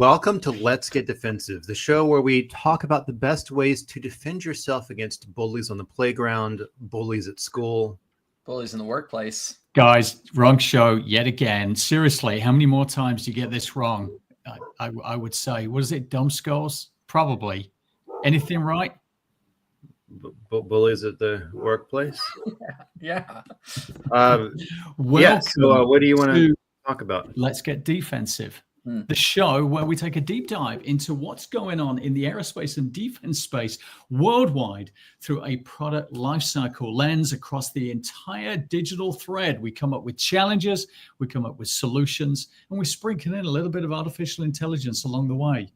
Welcome to Let's Get Defensive, the show where we talk about the best ways to defend yourself against bullies on the playground, bullies at school, bullies in the workplace. Guys, wrong show yet again. Seriously, how many more times do you get this wrong? I would say, what is it, dumb skulls? Probably. Anything right? Bullies at the workplace? Yeah. Yeah, so what do you want to talk about? Let's Get Defensive. The show where we take a deep dive into what's going on in the aerospace and defense space worldwide through a product lifecycle lens across the entire digital thread. We come up with challenges, we come up with solutions, and we sprinkle in a little bit of artificial intelligence along the way.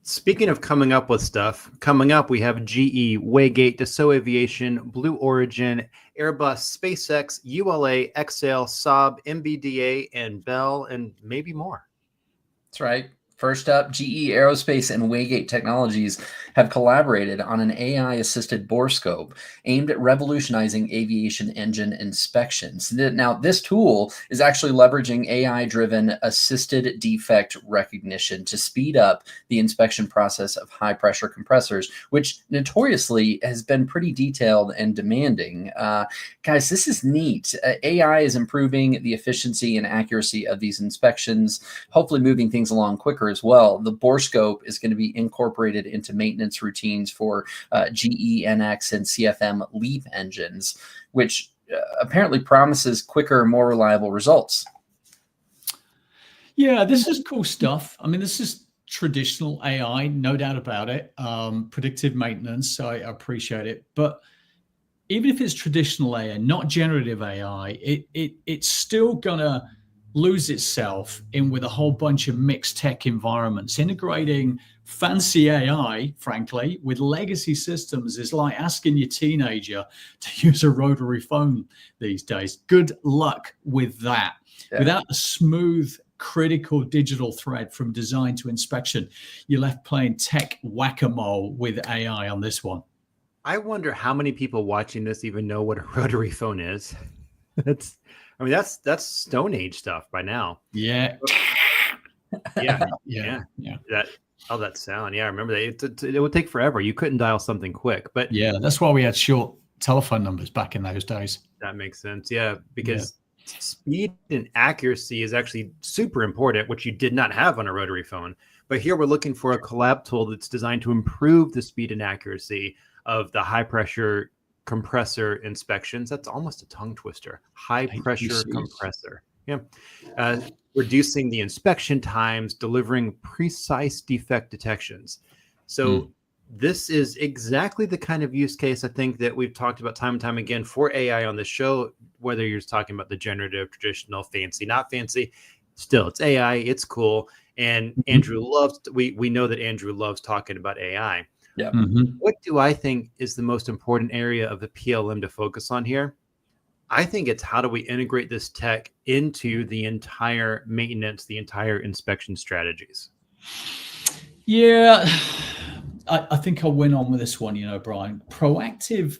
Speaking of coming up with stuff, coming up we have GE, Waygate, Dassault Aviation, Blue Origin, Airbus, SpaceX, ULA, Exhale, Saab, MBDA, and Bell, and maybe more. That's right. First up, GE Aerospace and Waygate Technologies have collaborated on an AI-assisted borescope aimed at revolutionizing aviation engine inspections. Now, this tool is actually leveraging AI-driven assisted defect recognition to speed up the inspection process of high-pressure compressors, which notoriously has been pretty detailed and demanding. Guys, this is neat. AI is improving the efficiency and accuracy of these inspections, hopefully moving things along quicker as well. The borescope is going to be incorporated into maintenance routines for GE NX and CFM LEAP engines, which apparently promises quicker, more reliable results. Yeah, this is cool stuff. I mean, this is traditional AI, no doubt about it. Predictive maintenance, so I appreciate it. But even if it's traditional AI, not generative AI, it's still gonna lose itself in with a whole bunch of mixed tech environments. Integrating fancy AI, frankly, with legacy systems is like asking your teenager to use a rotary phone these days. Good luck with that. Yeah. Without a smooth, critical digital thread from design to inspection, you're left playing tech whack-a-mole with AI on this one. I wonder how many people watching this even know what a rotary phone is. I mean, that's Stone Age stuff by now. Yeah. Yeah. That sound. Yeah, I remember that. It would take forever. You couldn't dial something quick. But yeah, that's why we had short telephone numbers back in those days. That makes sense. Yeah, because speed and accuracy is actually super important, which you did not have on a rotary phone. But here we're looking for a collab tool that's designed to improve the speed and accuracy of the high pressure compressor inspections. That's almost a tongue twister. High pressure compressor. Yeah. Reducing the inspection times, delivering precise defect detections. So this is exactly the kind of use case I think that we've talked about time and time again for AI on the show, whether you're talking about the generative, traditional, fancy, not fancy. Still, it's AI, it's cool. And Andrew loves, we know that Andrew loves talking about AI. Yeah. What do I think is the most important area of the PLM to focus on here? I think it's how do we integrate this tech into the entire maintenance, the entire inspection strategies? Yeah, I think I'll win on with this one, Brian. Proactive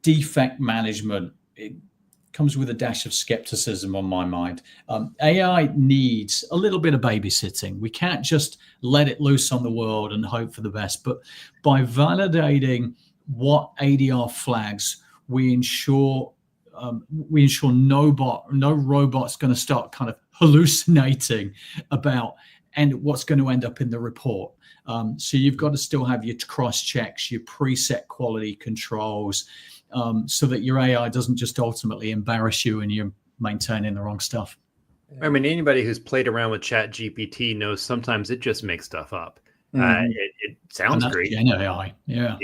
defect management, it comes with a dash of skepticism on my mind. AI needs a little bit of babysitting. We can't just let it loose on the world and hope for the best. But by validating what ADR flags, we ensure no robot's going to start kind of hallucinating about and what's going to end up in the report. So you've got to still have your cross checks, your preset quality controls, so that your AI doesn't just ultimately embarrass you and you're maintaining the wrong stuff. I mean, anybody who's played around with Chat GPT knows sometimes it just makes stuff up. It sounds great. AI. Yeah.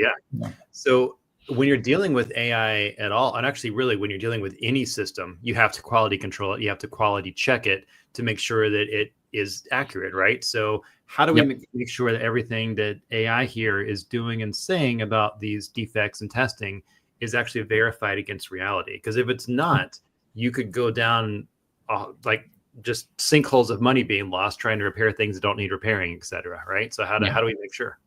So when you're dealing with AI at all, and actually really when you're dealing with any system, you have to quality control it. You have to quality check it to make sure that it is accurate, right? So how do we make sure that everything that AI here is doing and saying about these defects and testing is actually verified against reality? Because if it's not, you could go down like just sinkholes of money being lost trying to repair things that don't need repairing, et cetera, right? So how do we make sure?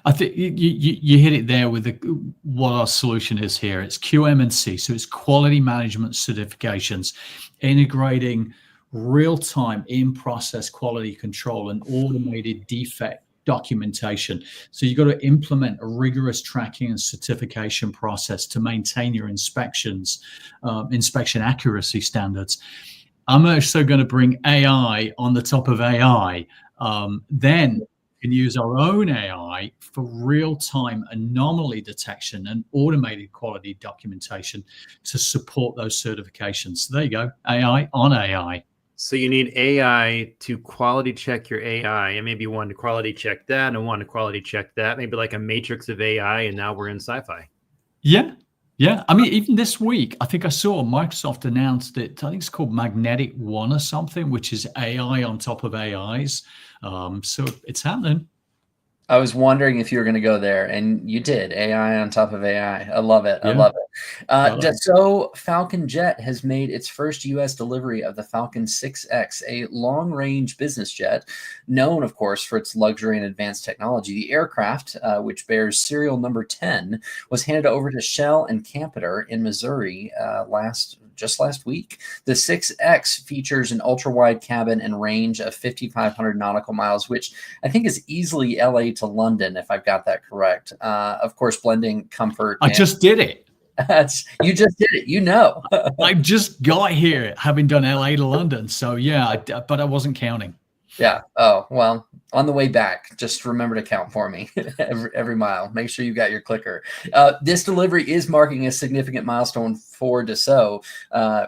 I think you hit it there with what our solution is here. It's QM&C, so it's quality management certifications, integrating real-time in-process quality control and automated defect documentation. So you've got to implement a rigorous tracking and certification process to maintain your inspection accuracy standards. I'm also going to bring AI on the top of AI. Then we can use our own AI for real-time anomaly detection and automated quality documentation to support those certifications. So there you go, AI on AI. So you need AI to quality check your AI, and maybe one to quality check that and one to quality check that, maybe like a matrix of AI, and now we're in sci-fi. Yeah. I mean, even this week, I think I saw Microsoft announced it. I think it's called Magnetic One or something, which is AI on top of AIs. So it's happening. I was wondering if you were going to go there, and you did. AI on top of AI. I love it. Yeah. I love it. Dassault Falcon Jet has made its first U.S. delivery of the Falcon 6X, a long-range business jet, known, of course, for its luxury and advanced technology. The aircraft, which bears serial number 10, was handed over to Shell and Campeter in Missouri just last week. The 6X features an ultra-wide cabin and range of 5,500 nautical miles, which I think is easily LA to London, if I've got that correct. Of course, blending comfort. I just did it. You just did it. You know. I just got here having done LA to London. So yeah, but I wasn't counting. Yeah. Oh, well, on the way back, just remember to count for me every mile. Make sure you got your clicker. This delivery is marking a significant milestone for Dassault,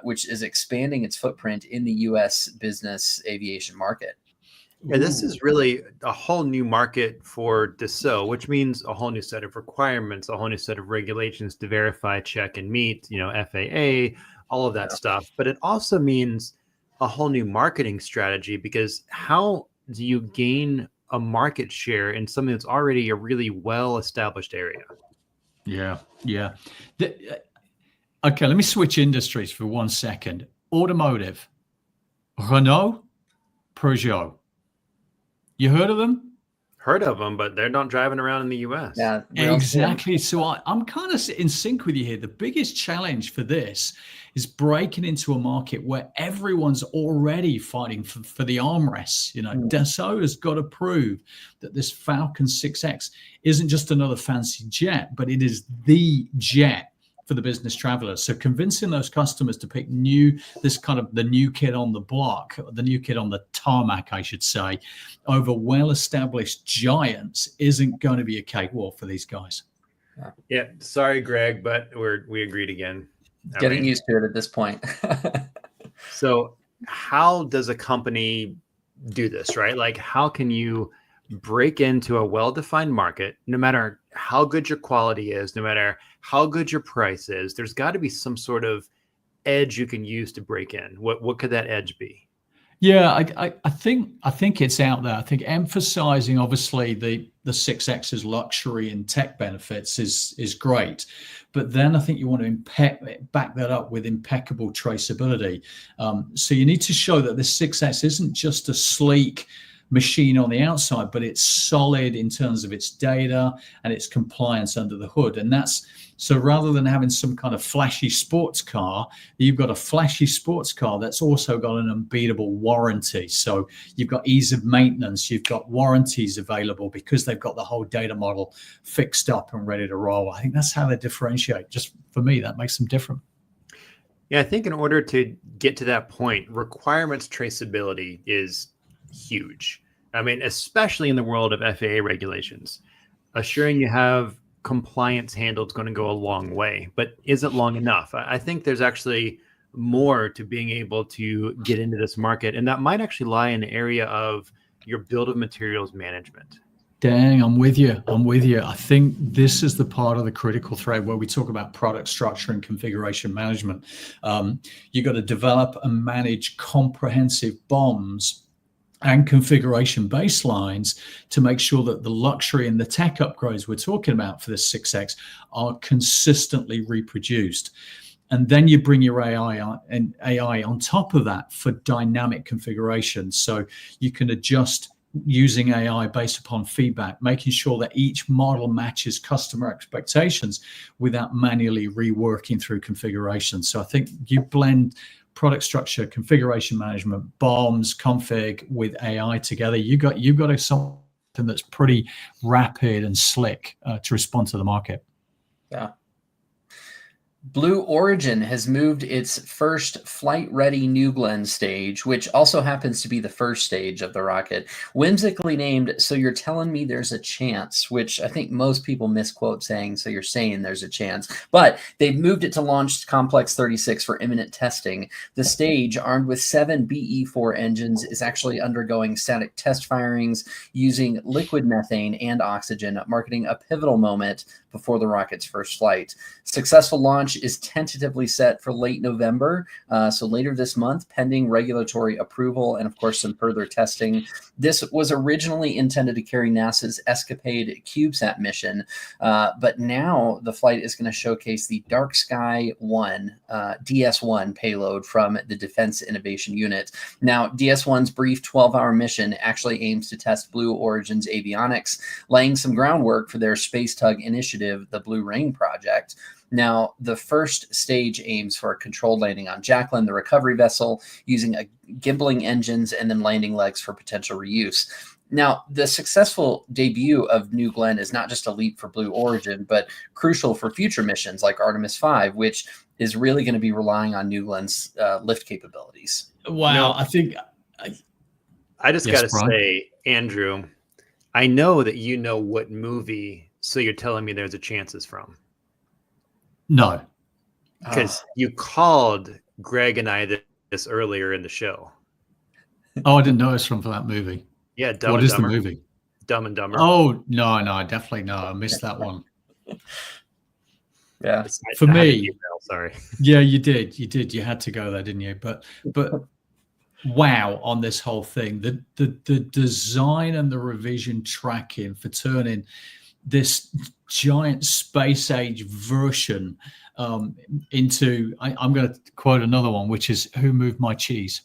which is expanding its footprint in the U.S. business aviation market. Yeah, this is really a whole new market for Dassault, which means a whole new set of requirements, a whole new set of regulations to verify, check, and meet, FAA, all of that stuff. But it also means a whole new marketing strategy, because how do you gain a market share in something that's already a really well-established area? Yeah. Okay, let me switch industries for 1 second. Automotive, Renault, Peugeot. You heard of them? Heard of them, but they're not driving around in the U.S. Yeah, exactly. So I'm kind of in sync with you here. The biggest challenge for this is breaking into a market where everyone's already fighting for the armrests. Dassault has got to prove that this Falcon 6X isn't just another fancy jet, but it is the jet for the business traveler. So convincing those customers to pick the new kid on the block, the new kid on the tarmac, I should say, over well-established giants isn't going to be a cakewalk for these guys. Yeah, sorry, Greg, but we agreed again. Getting used to it at this point. So how does a company do this, right? Like, how can you break into a well-defined market, no matter how good your quality is, no matter how good your price is? There's got to be some sort of edge you can use to break in. What could that edge be? Yeah, I think it's out there. I think emphasizing obviously the 6X's luxury and tech benefits is great, but then I think you want to back that up with impeccable traceability. So you need to show that the 6X isn't just a sleek machine on the outside, but it's solid in terms of its data and its compliance under the hood. And that's so rather than having some kind of flashy sports car, you've got a flashy sports car that's also got an unbeatable warranty. So you've got ease of maintenance, you've got warranties available because they've got the whole data model fixed up and ready to roll. I think that's how they differentiate. Just for me, that makes them different. Yeah, I think in order to get to that point, requirements traceability is huge. I mean, especially in the world of FAA regulations, assuring you have compliance handled is going to go a long way, but is it long enough? I think there's actually more to being able to get into this market, and that might actually lie in the area of your build of materials management. Dang, I'm with you. I think this is the part of the critical thread where we talk about product structure and configuration management. You got to develop and manage comprehensive BOMs and configuration baselines to make sure that the luxury and the tech upgrades we're talking about for the 6X are consistently reproduced. And then you bring your AI on top of that for dynamic configuration. So you can adjust using AI based upon feedback, making sure that each model matches customer expectations without manually reworking through configuration. So I think you blend product structure, configuration management, bombs, config with AI together, you got something that's pretty rapid and slick to respond to the market. Yeah. Blue Origin has moved its first flight-ready New Glenn stage, which also happens to be the first stage of the rocket, whimsically named "So You're Telling Me There's a Chance," which I think most people misquote saying, "So you're saying there's a chance." But they've moved it to Launch Complex 36 for imminent testing. The stage, armed with 7 BE-4 engines, is actually undergoing static test firings using liquid methane and oxygen, marking a pivotal moment before the rocket's first flight. Successful launch is tentatively set for late November, so later this month, pending regulatory approval and, of course, some further testing. This was originally intended to carry NASA's Escapade CubeSat mission, but now the flight is going to showcase the Dark Sky 1 DS-1 payload from the Defense Innovation Unit. Now, DS-1's brief 12-hour mission actually aims to test Blue Origin's avionics, laying some groundwork for their space tug initiative, the Blue Rain project. Now, the first stage aims for a controlled landing on Jacqueline, the recovery vessel, using a gimbaling engines and then landing legs for potential reuse. Now, the successful debut of New Glenn is not just a leap for Blue Origin, but crucial for future missions like Artemis 5, which is really going to be relying on New Glenn's lift capabilities. Wow, I think... I just got to say, Andrew, I know that you know what movie "So You're Telling Me There's a Chance" is from. No. Because you called Greg and I this earlier in the show. Oh, I didn't know it was from that movie. Yeah, Dumb What and is Dumber. the movie? Dumb and Dumber. Oh, no, definitely no. I missed that one. Yeah. For me, sorry. Yeah, you did. You had to go there, didn't you? But wow, on this whole thing, the design and the revision tracking for turning this giant space age version into, I'm going to quote another one, which is "Who Moved My Cheese?"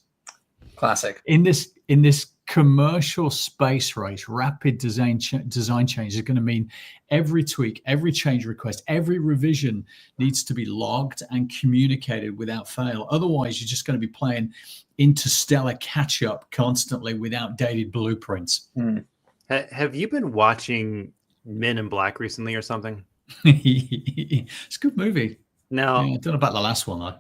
Classic. In this commercial space race, rapid design change is going to mean every tweak, every change request, every revision needs to be logged and communicated without fail. Otherwise, you're just going to be playing interstellar catch up constantly with outdated blueprints. Have you been watching Men in Black recently or something? It's a good movie. Now, I don't know about the last one though.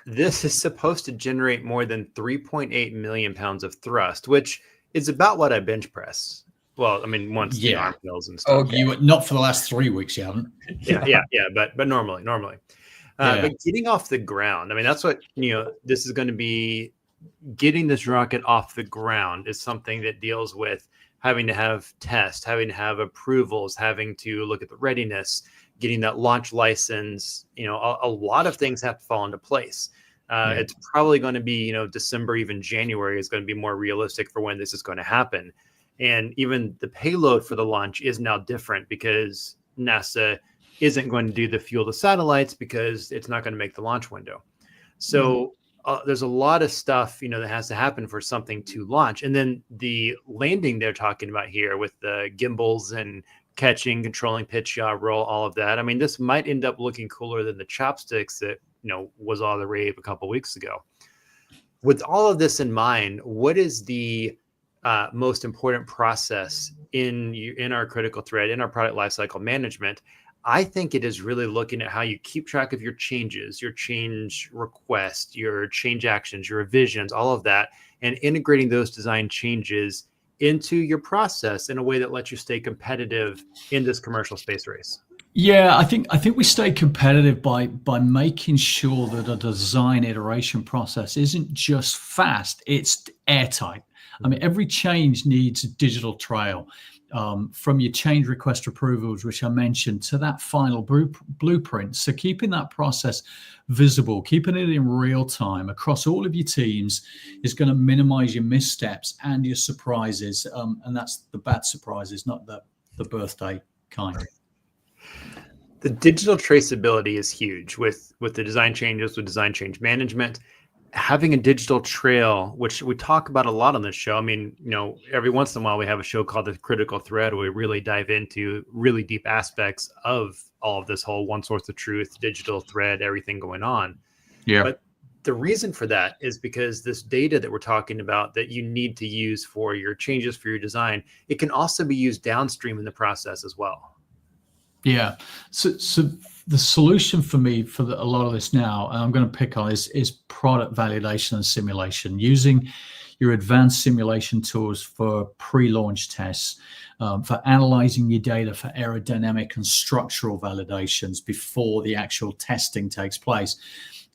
This is supposed to generate more than 3.8 million pounds of thrust, which is about what I bench press. Well, I mean, once the arm mills and stuff. Okay. You not for the last 3 weeks, you haven't. Yeah. But normally. But getting off the ground, I mean, that's what this is going to be. Getting this rocket off the ground is something that deals with having to have tests, having to have approvals, having to look at the readiness, getting that launch license. A lot of things have to fall into place. It's probably going to be, December, even January is going to be more realistic for when this is going to happen. And even the payload for the launch is now different because NASA isn't going to do the fuel to satellites because it's not going to make the launch window. So there's a lot of stuff, that has to happen for something to launch. And then the landing they're talking about here with the gimbals and catching, controlling pitch, yaw, roll, all of that. I mean, this might end up looking cooler than the chopsticks that, was all the rave a couple of weeks ago. With all of this in mind, what is the most important process in our critical thread, in our product lifecycle management? I think it is really looking at how you keep track of your changes, your change requests, your change actions, your revisions, all of that, and integrating those design changes into your process in a way that lets you stay competitive in this commercial space race. Yeah, I think we stay competitive by making sure that a design iteration process isn't just fast, it's airtight. I mean, every change needs a digital trail. From your change request approvals, which I mentioned, to that final blueprint. So keeping that process visible, keeping it in real time across all of your teams is going to minimize your missteps and your surprises. And that's the bad surprises, not the birthday kind. The digital traceability is huge with the design changes, with design change management. Having a digital trail, which we talk about a lot on this show. I mean, every once in a while we have a show called The Critical Thread where we really dive into really deep aspects of all of this whole one source of truth, digital thread, everything going on. Yeah. But the reason for that is because this data that we're talking about that you need to use for your changes for your design, it can also be used downstream in the process as well. Yeah. So the solution for me for a lot of this now, and I'm going to pick on is product validation and simulation, using your advanced simulation tools for pre-launch tests, for analyzing your data for aerodynamic and structural validations before the actual testing takes place,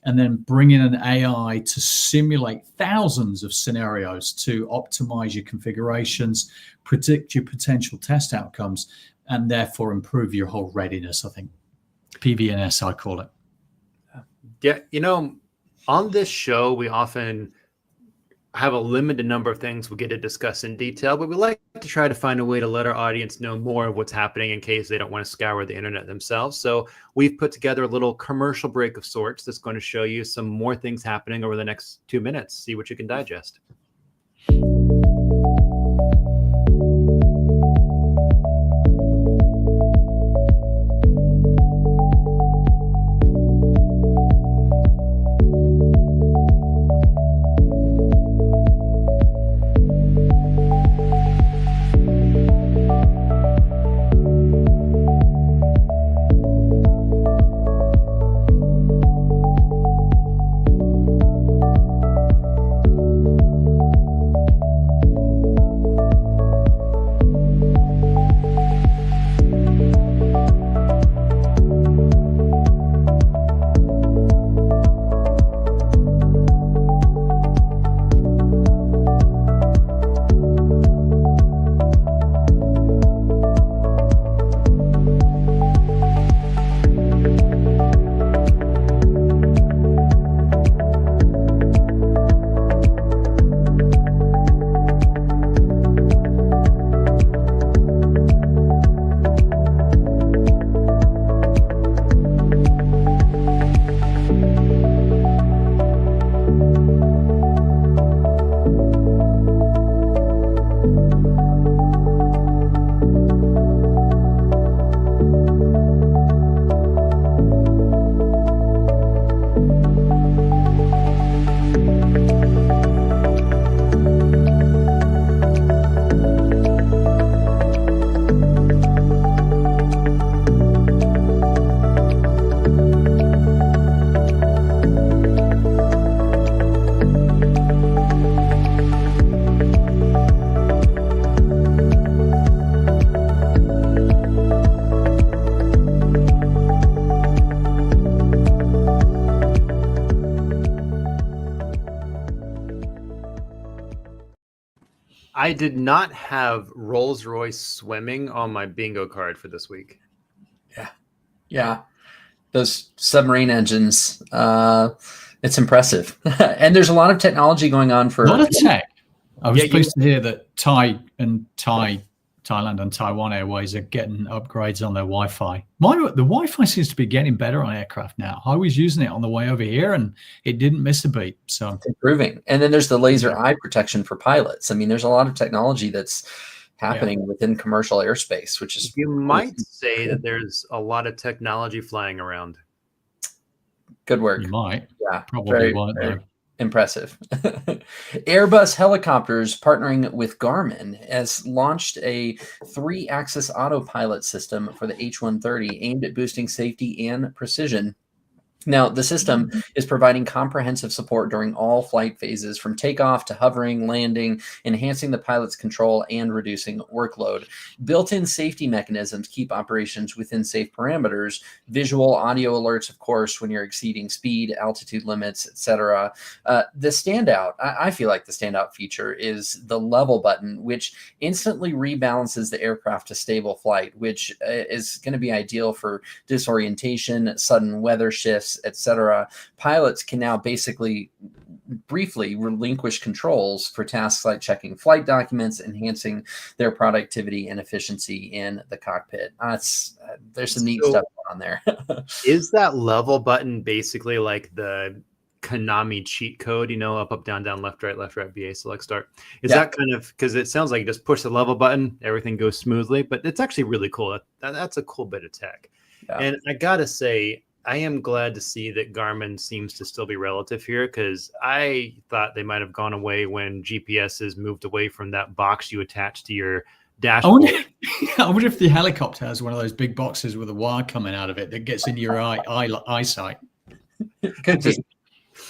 and then bringing an AI to simulate thousands of scenarios to optimize your configurations, predict your potential test outcomes, and therefore improve your whole readiness. I think PVNS, I call it. Yeah, on this show, we often have a limited number of things we get to discuss in detail, but we like to try to find a way to let our audience know more of what's happening in case they don't want to scour the internet themselves. So we've put together a little commercial break of sorts that's going to show you some more things happening over the next 2 minutes. See what you can digest. I did not have Rolls-Royce swimming on my bingo card for this week. Yeah. Those submarine engines, it's impressive. And there's a lot of technology going on for a lot of tech. I was pleased to hear that Thailand and Taiwan Airways are getting upgrades on their Wi-Fi. The Wi-Fi seems to be getting better on aircraft now. I was using it on the way over here and it didn't miss a beat. So it's improving. And then there's the laser eye protection for pilots. I mean, there's a lot of technology that's happening within commercial airspace, which is... You might say that there's a lot of technology flying around. Good work. You might. Yeah. Probably won't, though. Impressive. Airbus Helicopters, partnering with Garmin, has launched a 3-axis autopilot system for the H-130 aimed at boosting safety and precision. Now, the system is providing comprehensive support during all flight phases, from takeoff to hovering, landing, enhancing the pilot's control and reducing workload. Built-in safety mechanisms keep operations within safe parameters. Visual, audio alerts, of course, when you're exceeding speed, altitude limits, etc. The standout, I feel like the standout feature is the level button, which instantly rebalances the aircraft to stable flight, which is going to be ideal for disorientation, sudden weather shifts, etc. Pilots can now basically briefly relinquish controls for tasks like checking flight documents, enhancing their productivity and efficiency in the cockpit. There's some neat stuff on there. Is that level button basically like the Konami cheat code, up, down, left, right, BA, select, start? Is that kind of, because it sounds like you just push the level button, everything goes smoothly, but it's actually really cool. That's a cool bit of tech. Yeah. And I gotta say, I am glad to see that Garmin seems to still be relative here, because I thought they might have gone away when GPS has moved away from that box you attach to your dashboard. I wonder if the helicopter has one of those big boxes with a wire coming out of it that gets into your eyesight. Could be.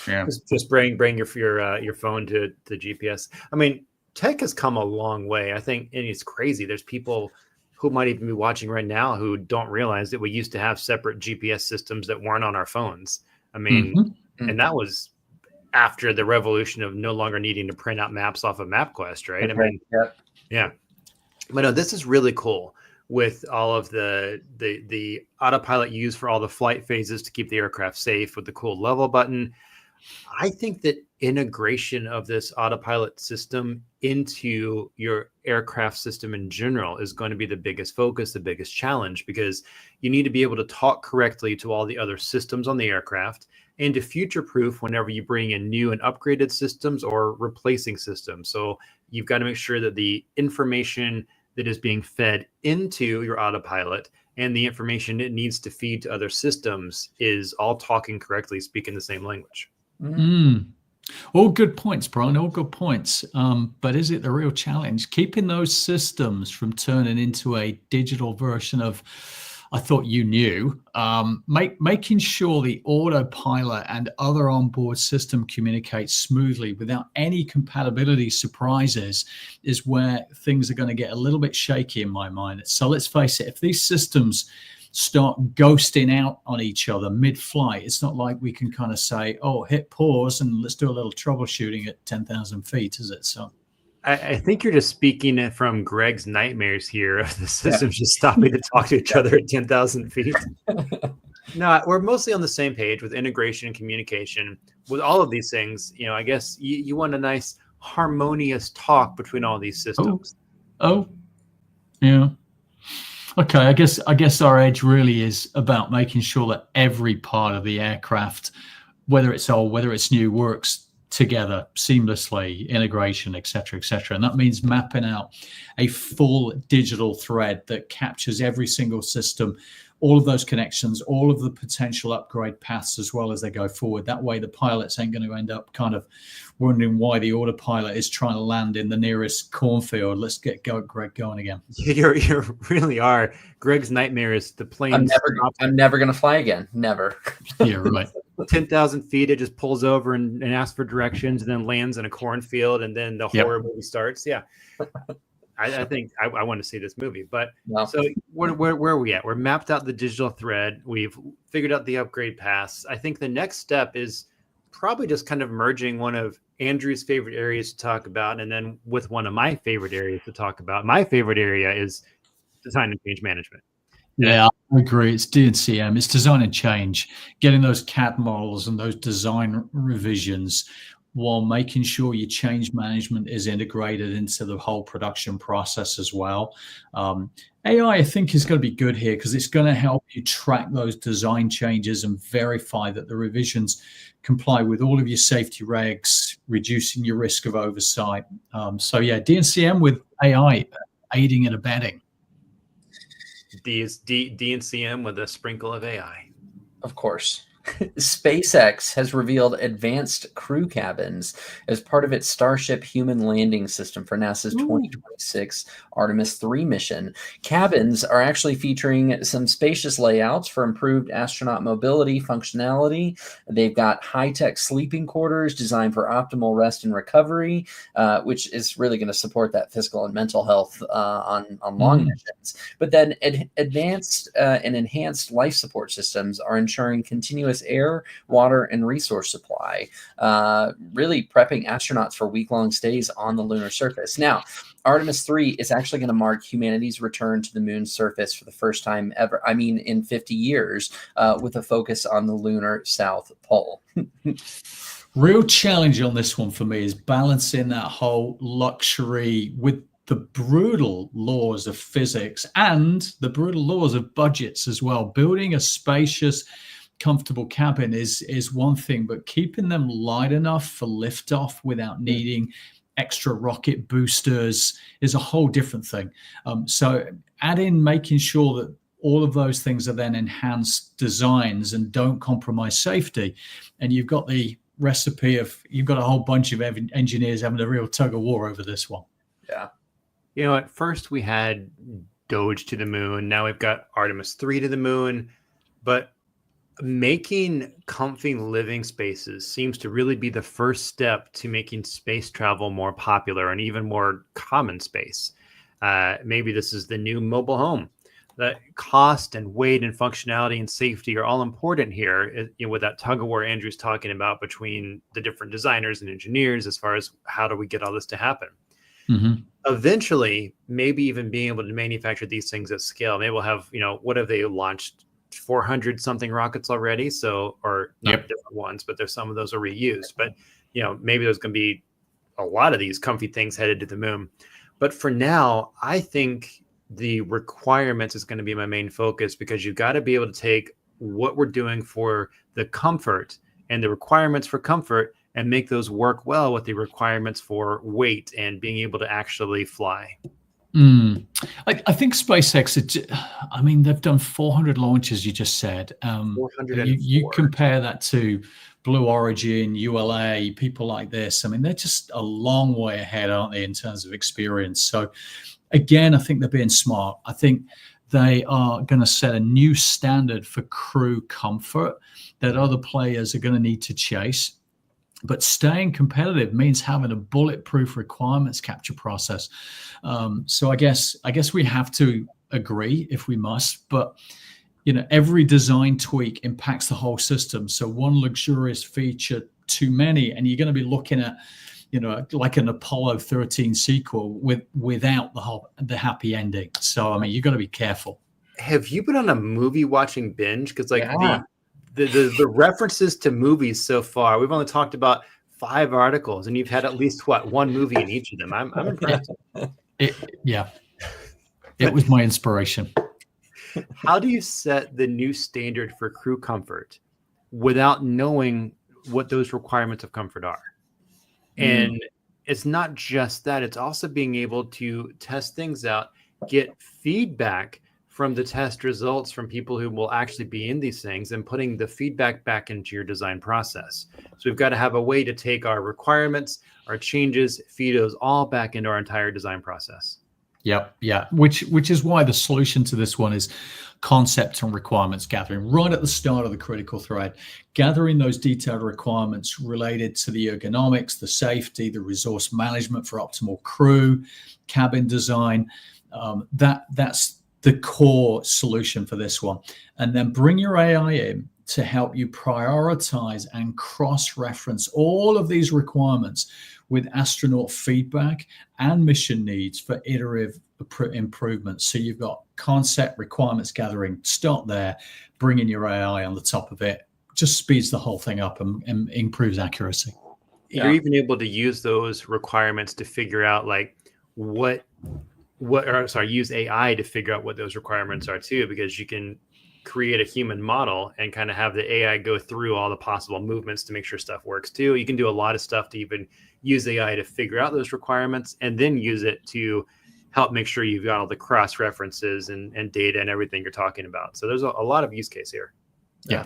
Yeah. Just bring your phone to the GPS. I mean, tech has come a long way. I think, and it's crazy. There's people who might even be watching right now who don't realize that we used to have separate GPS systems that weren't on our phones. I mean, and that was after the revolution of no longer needing to print out maps off of MapQuest, right? I mean, yeah. But no, this is really cool with all of the autopilot used for all the flight phases to keep the aircraft safe with the cool level button. I think that integration of this autopilot system into your aircraft system in general is going to be the biggest focus, the biggest challenge, because you need to be able to talk correctly to all the other systems on the aircraft and to future-proof whenever you bring in new and upgraded systems or replacing systems. So you've got to make sure that the information that is being fed into your autopilot and the information it needs to feed to other systems is all talking correctly, speaking the same language. All good points, Brian. All good points. But is it the real challenge? Keeping those systems from turning into a digital version of I thought you knew, making sure the autopilot and other onboard system communicate smoothly without any compatibility surprises is where things are going to get a little bit shaky in my mind. So let's face it, if these systems start ghosting out on each other mid-flight, it's not like we can kind of say, oh, hit pause and let's do a little troubleshooting at 10,000 feet, is it? So I think you're just speaking from Greg's nightmares here of the systems just stopping to talk to each other at 10,000 feet. No, we're mostly on the same page with integration and communication. With all of these things, you know, I guess you want a nice harmonious talk between all these systems. Yeah. Okay, I guess our edge really is about making sure that every part of the aircraft, whether it's old, whether it's new, works together seamlessly, integration, et cetera, and that means mapping out a full digital thread that captures every single system, all of those connections, all of the potential upgrade paths as well as they go forward. That way the pilots ain't going to end up kind of wondering why the autopilot is trying to land in the nearest cornfield. Let's get Greg going again. You really are. Greg's nightmare is the plane. I'm never going to fly again. Never. Yeah, right. 10,000 feet, it just pulls over and asks for directions and then lands in a cornfield, and then the horror movie starts. Yeah. I think I want to see this movie. But so where are we at? We're mapped out the digital thread. We've figured out the upgrade paths. I think the next step is probably just kind of merging one of Andrew's favorite areas to talk about and then with one of my favorite areas to talk about. My favorite area is design and change management. Yeah, I agree. It's D&CM. It's design and change, getting those CAD models and those design revisions while making sure your change management is integrated into the whole production process as well. AI, I think, is going to be good here because it's going to help you track those design changes and verify that the revisions comply with all of your safety regs, reducing your risk of oversight. So yeah, D&CM with AI aiding and abetting. D&CM with a sprinkle of AI. Of course. SpaceX has revealed advanced crew cabins as part of its Starship human landing system for NASA's 2026 Artemis 3 mission. Cabins are actually featuring some spacious layouts for improved astronaut mobility functionality. They've got high-tech sleeping quarters designed for optimal rest and recovery, which is really going to support that physical and mental health on long missions. But then advanced and enhanced life support systems are ensuring continuous air, water, and resource supply, really prepping astronauts for week-long stays on the lunar surface. Now, Artemis 3 is actually going to mark humanity's return to the moon's surface for the first time ever. I mean, in 50 years, with a focus on the lunar South Pole. Real challenge on this one for me is balancing that whole luxury with the brutal laws of physics and the brutal laws of budgets as well. Building a spacious, comfortable cabin is one thing, but keeping them light enough for liftoff without needing extra rocket boosters is a whole different thing. So add in making sure that All of those things are then enhanced designs and don't compromise safety. And you've got the recipe of, you've got a whole bunch of engineers having a real tug of war over this one. Yeah. You know, at first we had Doge to the moon. Now we've got Artemis 3 to the moon. But making comfy living spaces seems to really be the first step to making space travel more popular and even more commonplace. Maybe this is the new mobile home. The cost and weight and functionality and safety are all important here, you know, with that tug of war Andrew's talking about between the different designers and engineers as far as how do we get all this to happen. Mm-hmm. Eventually, maybe even being able to manufacture these things at scale. Maybe we'll have, you know, what have they launched? 400 something rockets already. So, or not different ones, but there's some of those are reused. But, you know, maybe there's going to be a lot of these comfy things headed to the moon. But for now, I think the requirements is going to be my main focus, because you've got to be able to take what we're doing for the comfort and the requirements for comfort and make those work well with the requirements for weight and being able to actually fly. I think SpaceX, I mean, they've done 400 launches, you just said. 404. You compare that to Blue Origin, ULA, people like this. I mean, they're just a long way ahead, aren't they, in terms of experience? So, again, I think they're being smart. I think they are going to set a new standard for crew comfort that other players are going to need to chase. But staying competitive means having a bulletproof requirements capture process. So I guess we have to agree if we must, but you know, every design tweak impacts the whole system. So one luxurious feature too many, and you're going to be looking at, you know, like an Apollo 13 sequel without the happy ending. So I mean, you've got to be careful. Have you been on a movie watching binge? Because like the references to movies so far, we've only talked about 5 articles, and you've had at least one movie in each of them. I'm impressed. It was my inspiration. How do you set the new standard for crew comfort without knowing what those requirements of comfort are? And it's not just that, it's also being able to test things out, get feedback from the test results from people who will actually be in these things, and putting the feedback back into your design process. So we've got to have a way to take our requirements, our changes, feed those all back into our entire design process. Yep. Yeah. Which is why the solution to this one is concept and requirements gathering right at the start of the critical thread, gathering those detailed requirements related to the ergonomics, the safety, the resource management for optimal crew, cabin design. That's the core solution for this one. And then bring your AI in to help you prioritize and cross-reference all of these requirements with astronaut feedback and mission needs for iterative improvements. So you've got concept, requirements gathering, start there, bring in your AI on the top of it, just speeds the whole thing up and improves accuracy. You're even able to use those requirements to figure out like use AI to figure out what those requirements are too, because you can create a human model and kind of have the AI go through all the possible movements to make sure stuff works too. You can do a lot of stuff to even use AI to figure out those requirements and then use it to help make sure you've got all the cross references and data and everything you're talking about. So there's a lot of use case here. Yeah.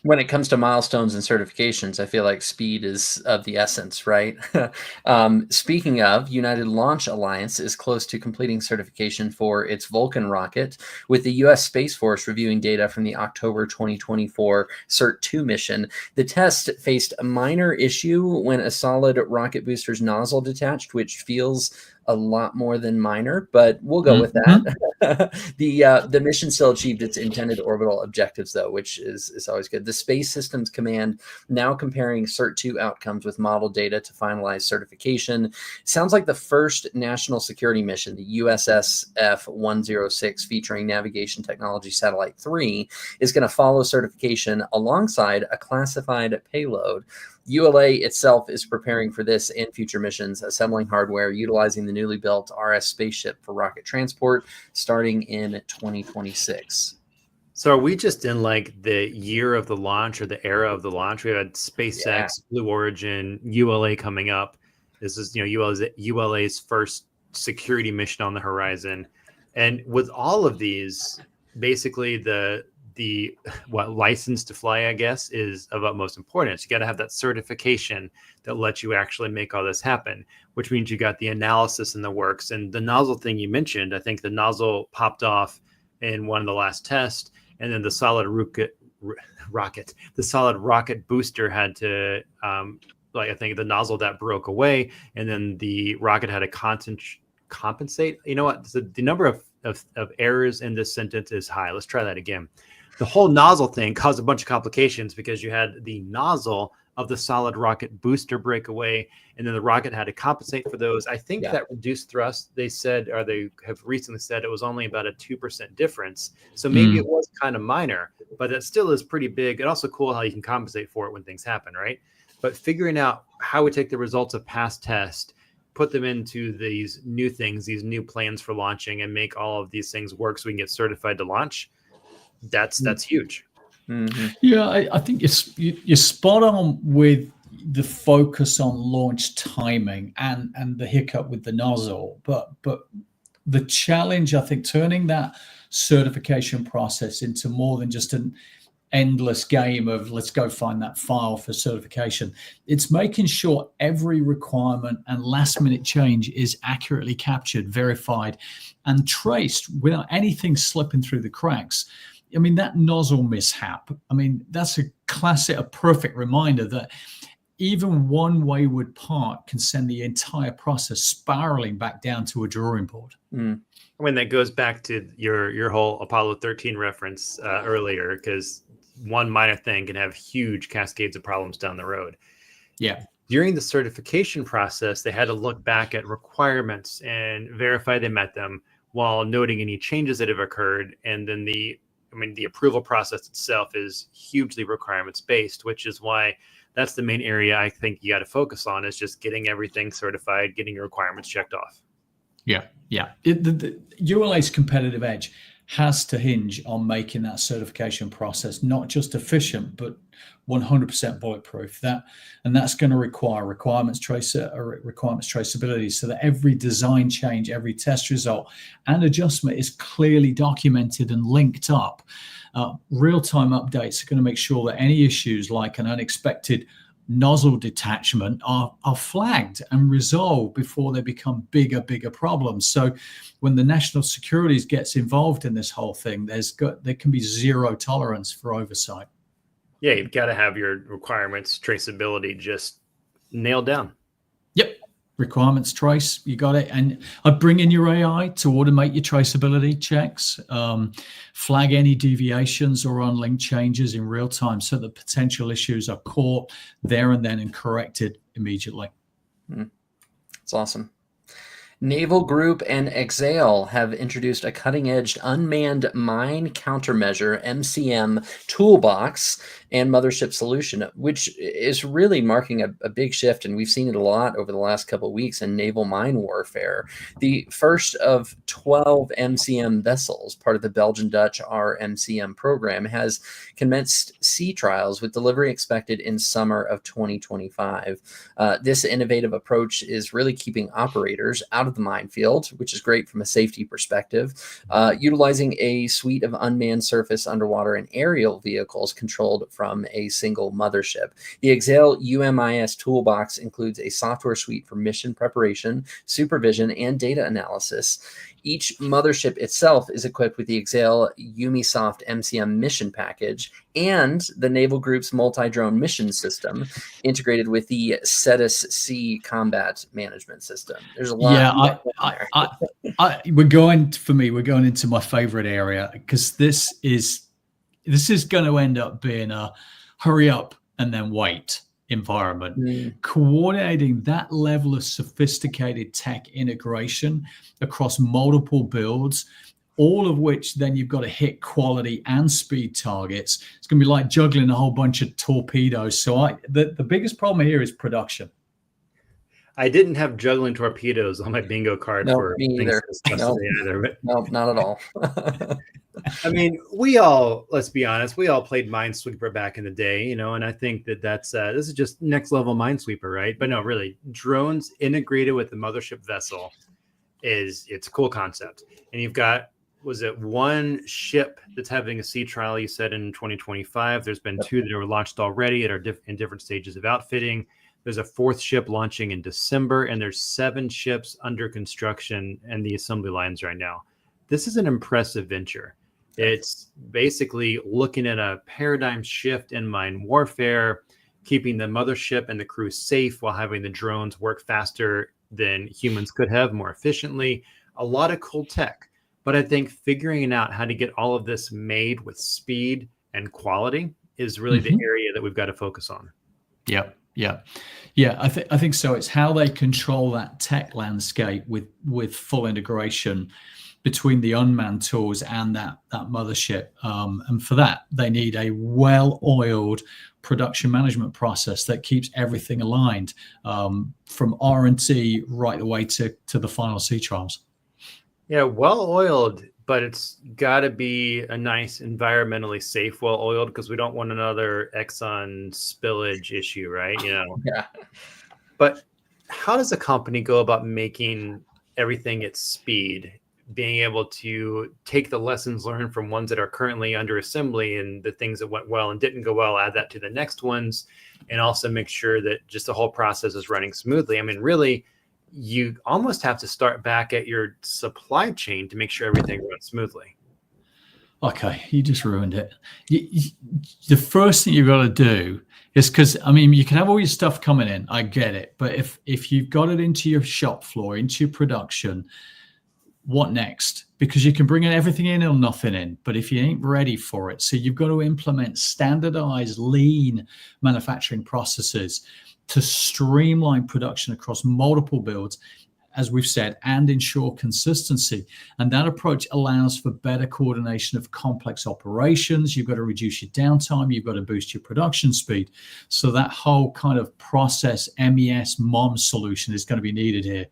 When it comes to milestones and certifications, I feel like speed is of the essence, right? Speaking of, United Launch Alliance is close to completing certification for its Vulcan rocket, with the U.S. Space Force reviewing data from the October 2024 CERT-2 mission. The test faced a minor issue when a solid rocket booster's nozzle detached, which feels a lot more than minor, but we'll go with that. The mission still achieved its intended orbital objectives, though, which is always good. The Space Systems Command now comparing CERT-2 outcomes with model data to finalize certification. Sounds like the first national security mission, the USS F-106, featuring Navigation Technology Satellite 3, is going to follow certification alongside a classified payload. ULA itself is preparing for this and future missions, assembling hardware, utilizing the newly built RS spaceship for rocket transport, starting in 2026. So are we just in like the year of the launch or the era of the launch? We had SpaceX, Blue Origin, ULA coming up. This is, you know, ULA's first security mission on the horizon. And with all of these, basically the what license to fly, I guess, is of utmost importance. You got to have that certification that lets you actually make all this happen, which means you got the analysis in the works. And the nozzle thing you mentioned, I think the nozzle popped off in one of the last tests, and then the solid rocket booster had to I think the nozzle that broke away, and then the rocket had to compensate. You know what? The number of errors in this sentence is high. Let's try that again. The whole nozzle thing caused a bunch of complications because you had the nozzle of the solid rocket booster break away, and then the rocket had to compensate for those. I think that reduced thrust, they said, or they have recently said, it was only about a 2% difference. So maybe it was kind of minor, but it still is pretty big. And also cool how you can compensate for it when things happen, right? But figuring out how we take the results of past tests, put them into these new things, these new plans for launching, and make all of these things work so we can get certified to launch, that's huge. Mm-hmm. Yeah, I think you're spot on with the focus on launch timing and the hiccup with the nozzle. But the challenge, I think, turning that certification process into more than just an endless game of let's go find that file for certification. It's making sure every requirement and last minute change is accurately captured, verified, and traced without anything slipping through the cracks. I mean, that nozzle mishap, that's a perfect reminder that even one wayward part can send the entire process spiraling back down to a drawing board. That goes back to your whole Apollo 13 reference earlier, because one minor thing can have huge cascades of problems down the road. Yeah. During the certification process, they had to look back at requirements and verify they met them while noting any changes that have occurred. And then the approval process itself is hugely requirements based, which is why that's the main area I think you got to focus on, is just getting everything certified, getting your requirements checked off. Yeah. The ULA's competitive edge has to hinge on making that certification process not just efficient, but 100% bulletproof. That's going to require requirements traceability, so that every design change, every test result and adjustment is clearly documented and linked up. Real-time updates are going to make sure that any issues like an unexpected nozzle detachment are flagged and resolved before they become bigger problems. So when the national security gets involved in this whole thing, there can be zero tolerance for oversight. Yeah, you've got to have your requirements traceability just nailed down. Yep. Requirements trace, you got it. And I'd bring in your AI to automate your traceability checks, flag any deviations or unlinked changes in real time so that potential issues are caught there and then and corrected immediately. That's awesome. Naval Group and Exail have introduced a cutting-edge unmanned mine countermeasure MCM toolbox and mothership solution, which is really marking a big shift, and we've seen it a lot over the last couple of weeks in naval mine warfare. The first of 12 MCM vessels, part of the Belgian-Dutch RMCM program, has commenced sea trials with delivery expected in summer of 2025. This innovative approach is really keeping operators out of the minefield, which is great from a safety perspective, utilizing a suite of unmanned surface, underwater, and aerial vehicles controlled from a single mothership. The Exail UMIS toolbox includes a software suite for mission preparation, supervision, and data analysis. Each mothership itself is equipped with the Exail UMISoft MCM mission package and the Naval Group's multi-drone mission system integrated with the CETIS C combat management system. There's a lot. Yeah, we're going into my favorite area, because this is going to end up being a hurry up and then wait environment. Coordinating that level of sophisticated tech integration across multiple builds, all of which then you've got to hit quality and speed targets. It's going to be like juggling a whole bunch of torpedoes. So the biggest problem here is production. I didn't have juggling torpedoes on my bingo card for me either. No, not at all. Let's be honest, we all played Minesweeper back in the day, and I think that's this is just next level Minesweeper, right? But no, really, drones integrated with the mothership vessel it's a cool concept. And you've got was it one ship that's having a sea trial, you said, in 2025. There's been 2 that were launched already that are in different stages of outfitting. There's a 4th ship launching in December, and there's 7 ships under construction and the assembly lines right now. This is an impressive venture. It's basically looking at a paradigm shift in mine warfare, keeping the mothership and the crew safe while having the drones work faster than humans could have, more efficiently. A lot of cool tech. But I think figuring out how to get all of this made with speed and quality is really the area that we've got to focus on. Yeah. I think so. It's how they control that tech landscape with full integration between the unmanned tools and that mothership. And for that, they need a well-oiled production management process that keeps everything aligned, from R&D right the way to the final sea trials. Yeah, well-oiled, but it's got to be a nice, environmentally safe well-oiled, because we don't want another Exxon spillage issue, right? You know. Yeah. But how does a company go about making everything at speed, being able to take the lessons learned from ones that are currently under assembly and the things that went well and didn't go well, add that to the next ones, and also make sure that just the whole process is running smoothly? I mean, really, you almost have to start back at your supply chain to make sure everything runs smoothly. Okay, you just ruined it. The first thing you've got to do is, because I mean, you can have all your stuff coming in, I get it, but if you've got it into your shop floor, into your production, what next? Because you can bring everything in or nothing in, but if you ain't ready for it, so you've got to implement standardized lean manufacturing processes to streamline production across multiple builds, as we've said, and ensure consistency. And that approach allows for better coordination of complex operations. You've got to reduce your downtime. You've got to boost your production speed. So that whole kind of process MES MOM solution is going to be needed here.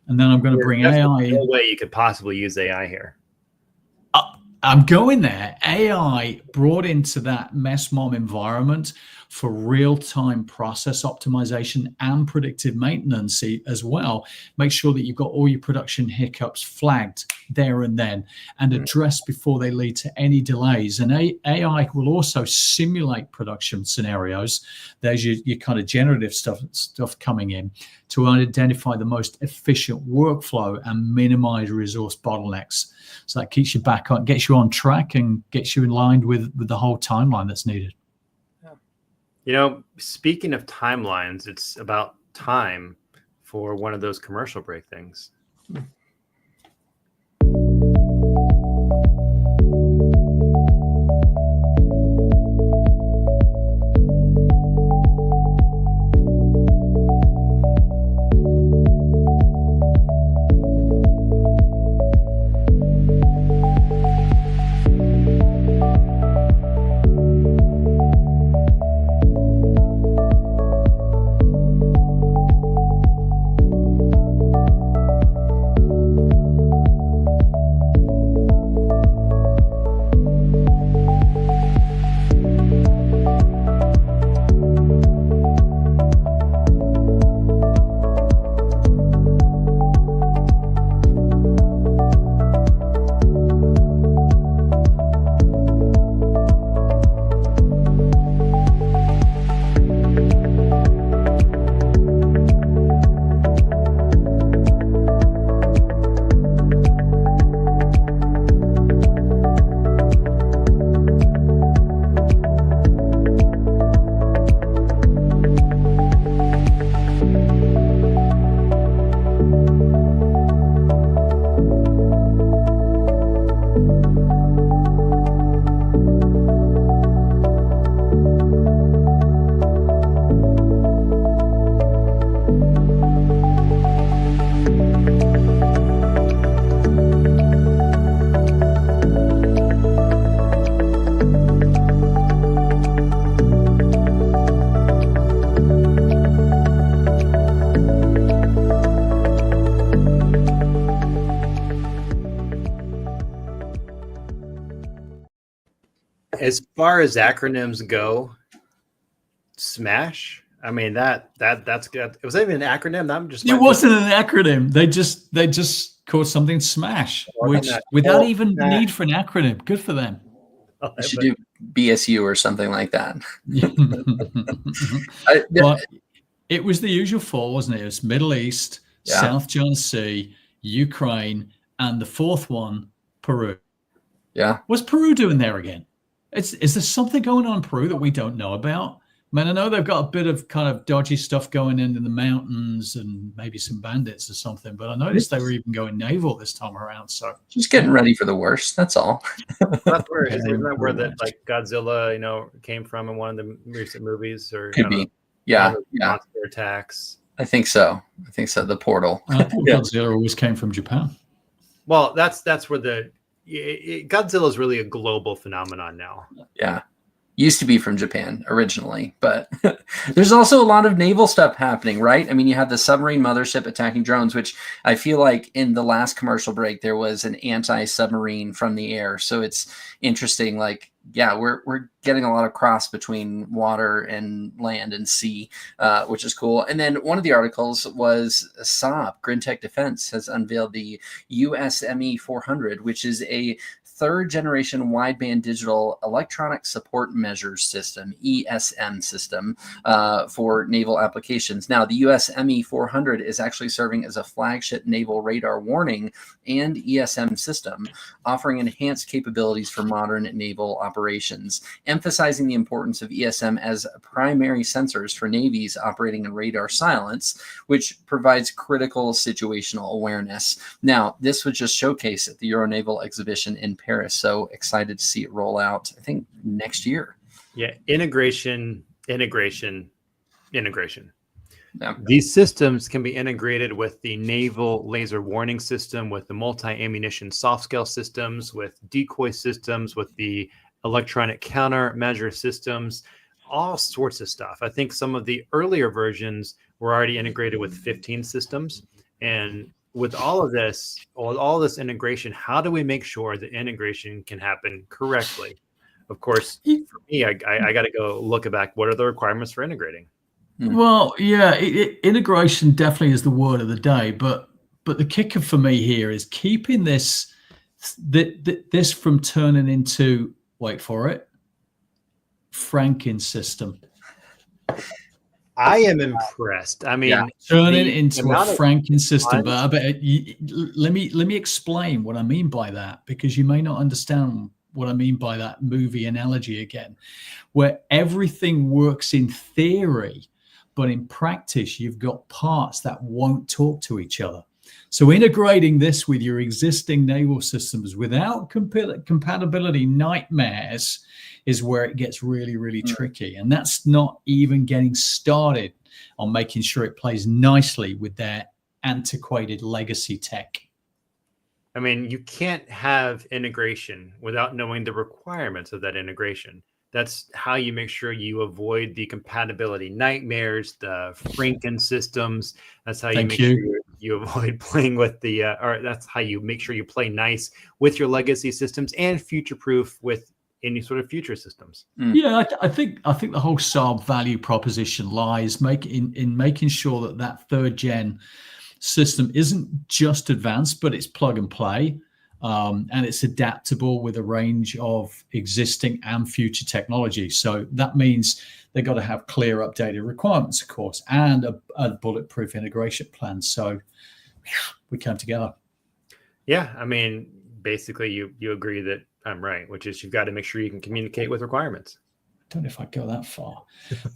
And then I'm going to bring AI in. No way you could possibly use AI here. I'm going there. AI brought into that MES MOM environment for real-time process optimization and predictive maintenance as well. Make sure that you've got all your production hiccups flagged there and then and addressed before they lead to any delays. And AI will also simulate production scenarios. There's your kind of generative stuff coming in to identify the most efficient workflow and minimize resource bottlenecks. So that keeps you back on, gets you on track, and gets you in line with the whole timeline that's needed. You know, speaking of timelines, it's about time for one of those commercial break things. As far as acronyms go, SMASH, I mean that's good. Was that even an acronym? I'm just. It wasn't an acronym. They just called something SMASH, which without even need for an acronym. Good for them. You should do BSU or something like that. But it was the usual four, wasn't it? It was Middle East, South China Sea, Ukraine, and the fourth one, Peru. Yeah. What's Peru doing there again? Is there something going on in Peru that we don't know about? I mean, I know they've got a bit of kind of dodgy stuff going in the mountains and maybe some bandits or something, but I noticed they were even going naval this time around. So just getting ready for the worst. That's all. That's where isn't that where that like Godzilla, came from in one of the recent movies, or could be, monster attacks. I think so. The portal. I thought Godzilla always came from Japan. Well, that's where Godzilla is really a global phenomenon now. Yeah. Used to be from Japan originally, but there's also a lot of naval stuff happening, right? I mean, you have the submarine mothership attacking drones, which I feel like in the last commercial break, there was an anti-submarine from the air. So it's interesting. Like, yeah, we're getting a lot of cross between water and land and sea, which is cool. And then one of the articles was Saab, Grintech Defense, has unveiled the USME 400, which is a third generation wideband digital electronic support measures system, ESM system, for naval applications. Now, the USME 400 is actually serving as a flagship naval radar warning and ESM system, offering enhanced capabilities for modern naval operations, emphasizing the importance of ESM as primary sensors for navies operating in radar silence, which provides critical situational awareness. Now, this was just showcased at the Euronaval exhibition in Paris. So excited to see it roll out, I think, next year. Yeah, integration. Yeah. These systems can be integrated with the naval laser warning system, with the multi-ammunition soft scale systems, with decoy systems, with the electronic countermeasure systems, all sorts of stuff. I think some of the earlier versions were already integrated with 15 systems. And with all of this integration, how do we make sure the integration can happen correctly? Of course, for me, I got to go look back. What are the requirements for integrating? Well, yeah, integration definitely is the word of the day. But the kicker for me here is keeping this from turning into, wait for it, Franken system. I am impressed. I mean, turn it into a Franken system. But let me explain what I mean by that, because you may not understand what I mean by that movie analogy again, where everything works in theory, but in practice, you've got parts that won't talk to each other. So integrating this with your existing naval systems without compatibility nightmares is where it gets really, really tricky. And that's not even getting started on making sure it plays nicely with their antiquated legacy tech. I mean, you can't have integration without knowing the requirements of that integration. That's how you make sure you avoid the compatibility nightmares, the Franken systems. That's how you make sure you avoid playing with the, or that's how you make sure you play nice with your legacy systems and future-proof with any sort of future systems. Yeah, I think the whole Saab value proposition lies in making sure that third gen system isn't just advanced, but it's plug and play. And it's adaptable with a range of existing and future technology. So that means they've got to have clear, updated requirements, of course, and a bulletproof integration plan. So we came together. Yeah, I mean, basically, you agree that I'm right, which is you've got to make sure you can communicate with requirements. I don't know if I go that far,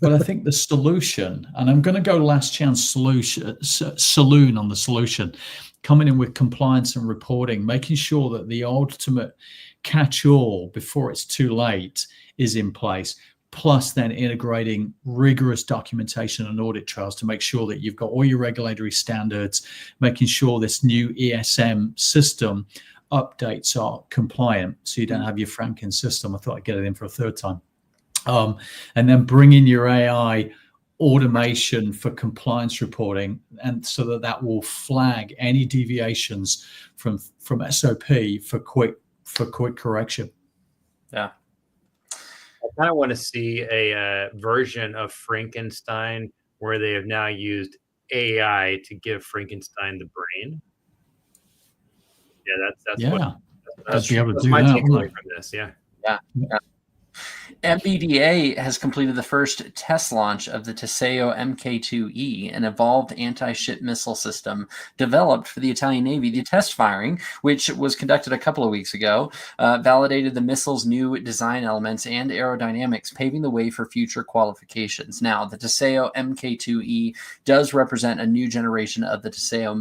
but I think the solution, and I'm going to go last chance saloon on the solution, coming in with compliance and reporting, making sure that the ultimate catch-all before it's too late is in place, plus then integrating rigorous documentation and audit trails to make sure that you've got all your regulatory standards, making sure this new ESM system updates are compliant so you don't have your Franken system. I thought I'd get it in for a third time. And then bring in your AI automation for compliance reporting, and so that will flag any deviations from SOP for quick correction. Yeah. kind of want to see a version of Frankenstein where they have now used AI to give Frankenstein the brain. Yeah, Just be able to that's do my that. takeaway from this. Yeah. Yeah. MBDA has completed the first test launch of the Teseo Mk2E, an evolved anti-ship missile system developed for the Italian Navy. The test firing, which was conducted a couple of weeks ago, validated the missile's new design elements and aerodynamics, paving the way for future qualifications. Now, the Teseo Mk2E does represent a new generation of the Teseo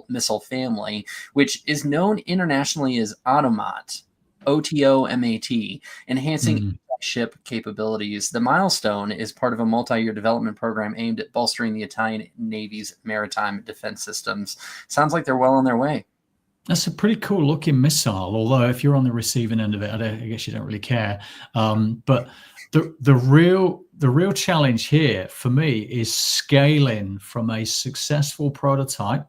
missile family, which is known internationally as Automat. OTOMAT, enhancing ship capabilities. The milestone is part of a multi-year development program aimed at bolstering the Italian Navy's maritime defense systems. Sounds like they're well on their way. That's a pretty cool looking missile, although if you're on the receiving end of it, I guess you don't really care. But the real challenge here for me is scaling from a successful prototype,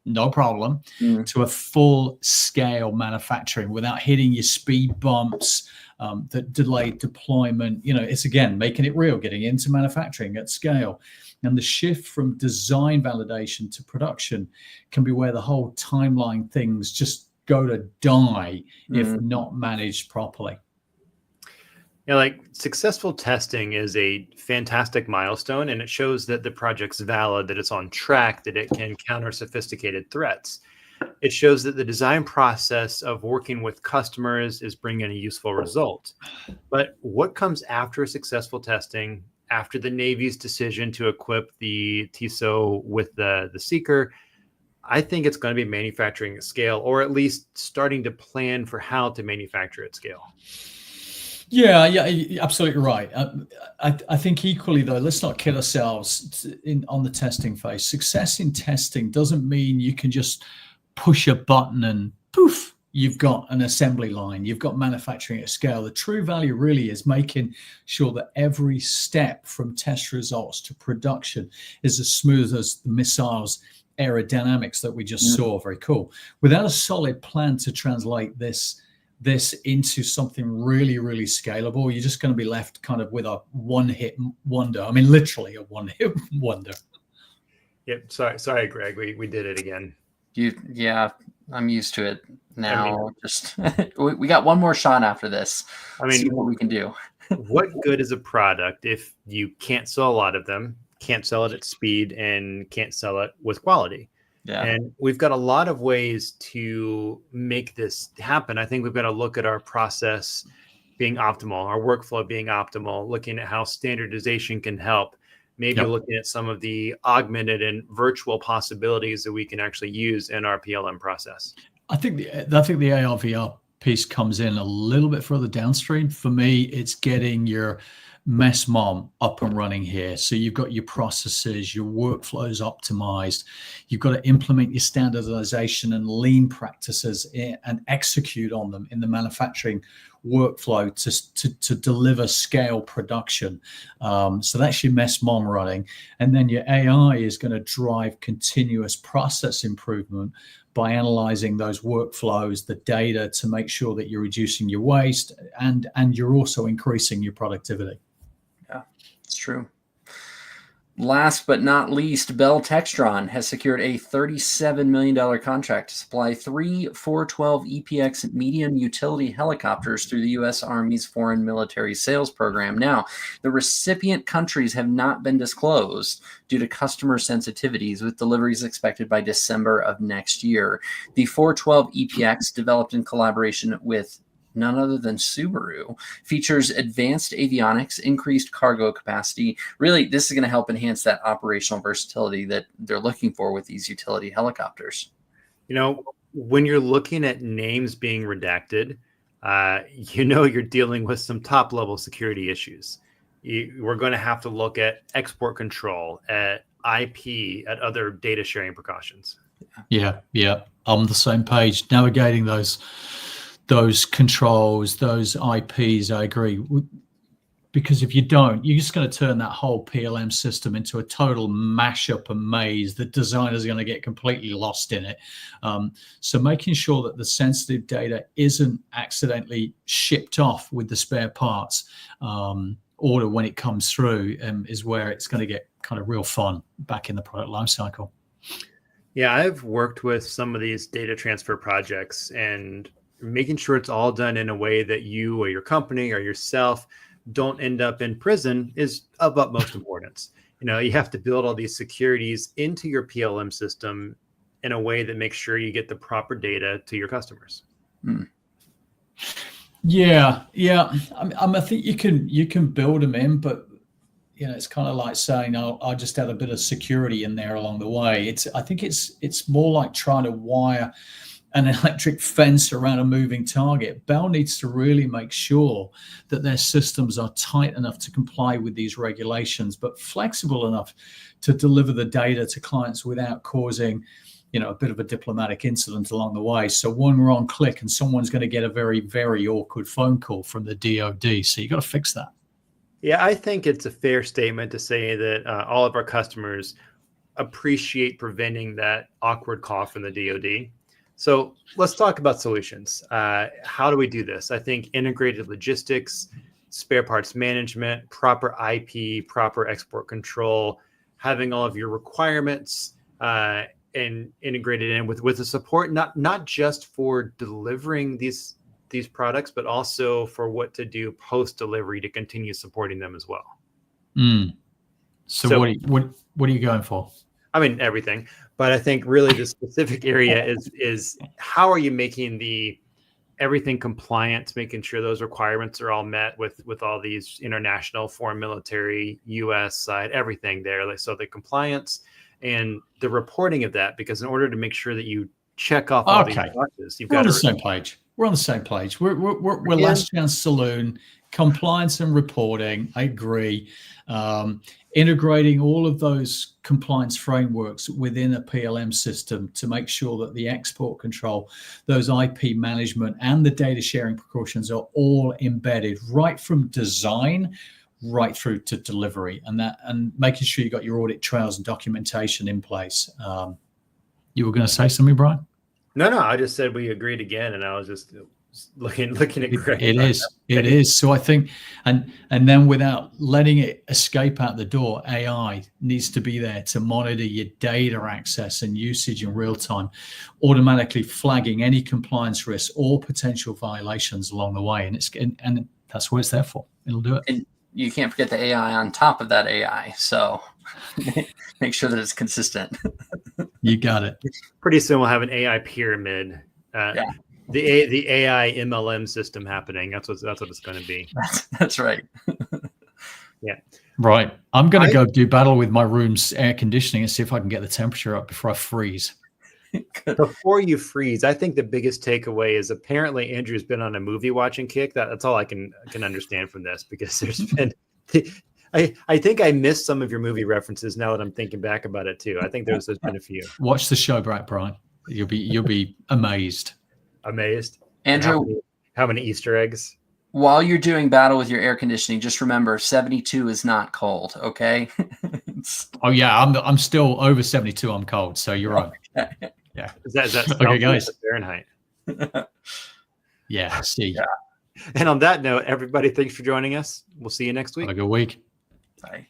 no problem, to a full-scale manufacturing without hitting your speed bumps, that delayed deployment. It's, again, making it real, getting into manufacturing at scale. And the shift from design validation to production can be where the whole timeline things just go to die if not managed properly. Like successful testing is a fantastic milestone, and it shows that the project's valid, that it's on track, that it can counter sophisticated threats. It shows that the design process of working with customers is bringing a useful result. But what comes after successful testing, after the Navy's decision to equip the TESO with the seeker? I think it's going to be manufacturing at scale, or at least starting to plan for how to manufacture at scale. Yeah, you're absolutely right. I think equally, though, let's not kid ourselves on the testing phase. Success in testing doesn't mean you can just push a button and poof, you've got an assembly line, you've got manufacturing at scale. The true value really is making sure that every step from test results to production is as smooth as the missile's aerodynamics that we just saw. Very cool. Without a solid plan to translate this into something really, really scalable, you're just going to be left kind of with a one-hit wonder. I mean, literally a one-hit wonder. Yep. Sorry, Greg. We did it again. Yeah, I'm used to it now. Just we got one more shot after this. See what we can do. What good is a product if you can't sell a lot of them, can't sell it at speed, and can't sell it with quality? Yeah. And we've got a lot of ways to make this happen. I think we've got to look at our process being optimal, our workflow being optimal, looking at how standardization can help, maybe looking at some of the augmented and virtual possibilities that we can actually use in our PLM process. I think the AR/VR piece comes in a little bit further downstream. For me, it's getting your mess mom up and running here. So you've got your processes, your workflows optimized. You've got to implement your standardization and lean practices and execute on them in the manufacturing workflow to deliver scale production. So that's your mess mom running. And then your AI is going to drive continuous process improvement by analyzing those workflows, the data, to make sure that you're reducing your waste and you're also increasing your productivity. Yeah, it's true. Last but not least, Bell Textron has secured a $37 million contract to supply 3 412 EPX medium utility helicopters through the U.S. Army's Foreign Military Sales Program. Now, the recipient countries have not been disclosed due to customer sensitivities, with deliveries expected by December of next year. The 412 EPX, developed in collaboration with none other than Subaru, features advanced avionics, increased cargo capacity. Really, this is going to help enhance that operational versatility that they're looking for with these utility helicopters. When you're looking at names being redacted, you're dealing with some top-level security issues. We're going to have to look at export control, at IP, at other data sharing precautions. Yeah. I'm on the same page. Navigating those controls, those IPs, I agree. because if you don't, you're just going to turn that whole PLM system into a total mashup and maze. The designer's going to get completely lost in it. So making sure that the sensitive data isn't accidentally shipped off with the spare parts order when it comes through is where it's going to get kind of real fun back in the product lifecycle. Yeah, I've worked with some of these data transfer projects, and making sure it's all done in a way that you or your company or yourself don't end up in prison is of utmost importance. You have to build all these securities into your PLM system in a way that makes sure you get the proper data to your customers. Yeah. I think you can build them in, but it's kind of like saying, I'll just add a bit of security in there along the way. I think it's more like trying to wire an electric fence around a moving target. Bell needs to really make sure that their systems are tight enough to comply with these regulations, but flexible enough to deliver the data to clients without causing, a bit of a diplomatic incident along the way. So one wrong click and someone's going to get a very, very awkward phone call from the DoD. So you got to fix that. Yeah, I think it's a fair statement to say that all of our customers appreciate preventing that awkward call from the DoD. So let's talk about solutions. How do we do this? I think integrated logistics, spare parts management, proper IP, proper export control, having all of your requirements and integrated in with the support, not just for delivering these products, but also for what to do post-delivery to continue supporting them as well. So what are you going for? I mean, everything, but I think really the specific area is how are you making everything compliant, making sure those requirements are all met with all these international, foreign military, U.S. side, everything there. So the compliance and the reporting of that, because in order to make sure that you check off all these boxes, you've got to. We're on the same page. We're last chance saloon, compliance and reporting. I agree. Integrating all of those compliance frameworks within a PLM system to make sure that the export control, those IP management, and the data sharing precautions are all embedded right from design right through to delivery, and making sure you got your audit trails and documentation in place. You were going to say something, Bryan? No, I just said we agreed again, and I was just looking at Greg. It is. So I think, and then without letting it escape out the door, AI needs to be there to monitor your data access and usage in real time, automatically flagging any compliance risks or potential violations along the way. And that's what it's there for. It'll do it. And you can't forget the AI on top of that AI. So make sure that it's consistent. You got it. Pretty soon we'll have an AI pyramid. The AI MLM system happening. That's what it's going to be. That's right. Yeah. Right. I'm going to go do battle with my room's air conditioning and see if I can get the temperature up before I freeze. Before you freeze, I think the biggest takeaway is apparently Andrew's been on a movie watching kick. That's all I can understand from this, because there's been. I think I missed some of your movie references now that I'm thinking back about it too. I think there's been a few. Watch the show, Bryan. You'll be amazed. Amazed. Andrew, how many Easter eggs? While you're doing battle with your air conditioning, just remember 72 is not cold. Okay. Oh yeah, I'm still over 72. I'm cold, so you're right. Yeah. Is that okay, guys? Fahrenheit. Yeah. See. Yeah. And on that note, everybody, thanks for joining us. We'll see you next week. Have a good week. Bye.